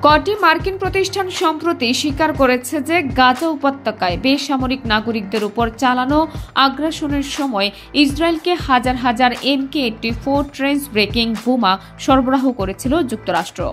কটি মার্কিন প্রতিষ্ঠান সম্প্রতি স্বীকার করেছে যে গাজা উপত্যকায় বেসামরিক নাগরিকদের উপর চালানো আগ্রাসনের সময় ইসরায়েলকে হাজার হাজার MK-84 ট্রেন্স ব্রেকিং বোমা সরবরাহ করেছিল যুক্তরাষ্ট্র।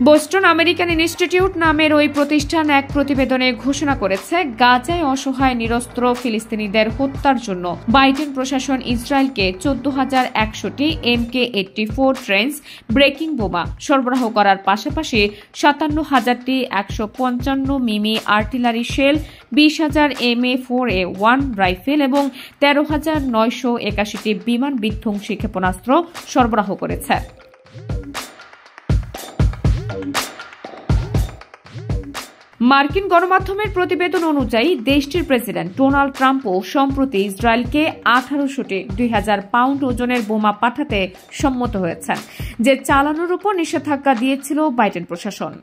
বোস্টন আমেরিকান ইনস্টিটিউট নামের ওই প্রতিষ্ঠান এক প্রতিবেদনে ঘোষণা করেছে, গাজায় অসহায় নিরস্ত্র ফিলিস্তিনিদের হত্যার জন্য বাইডেন প্রশাসন ইসরায়েলকে 14,100টি MK-84 ট্রেন্স ব্রেকিং বোমা সরবরাহ করার পাশাপাশি 57,000টি 155 মিমি আর্টিলারি শেল, 20,000 MA4A1 রাইফেল এবং 13,981টি বিমান বিধ্বংসী ক্ষেপণাস্ত্র সরবরাহ করেছে। মার্কিন গণমাধ্যমের প্রতিবেদন অনুযায়ী দেশটির প্রেসিডেন্ট ডোনাল্ড ট্রাম্পও সম্প্রতি ইসরায়েলকে 1800টি 2000 পাউন্ড ওজনের বোমা পাঠাতে সম্মত হয়েছেন, যে চালানোর উপর নিষেধাজ্ঞা দিয়েছিল বাইডেন প্রশাসন।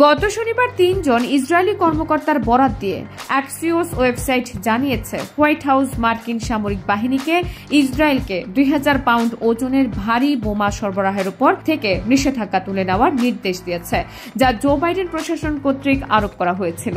গত শনিবার 3 জন ইসরায়েলি কর্মকর্তার বরাত দিয়ে অ্যাক্সিওস ওয়েবসাইট জানিয়েছে, হোয়াইট হাউস মার্কিন সামরিক বাহিনীকে ইসরায়েলকে 2000 পাউন্ড ওজনের ভারী বোমা সরবরাহের উপর থেকে নিষেধাজ্ঞা তুলে নেওয়ার নির্দেশ দিয়েছে, যা জো বাইডেন প্রশাসন কর্তৃক আরোপ করা হয়েছিল।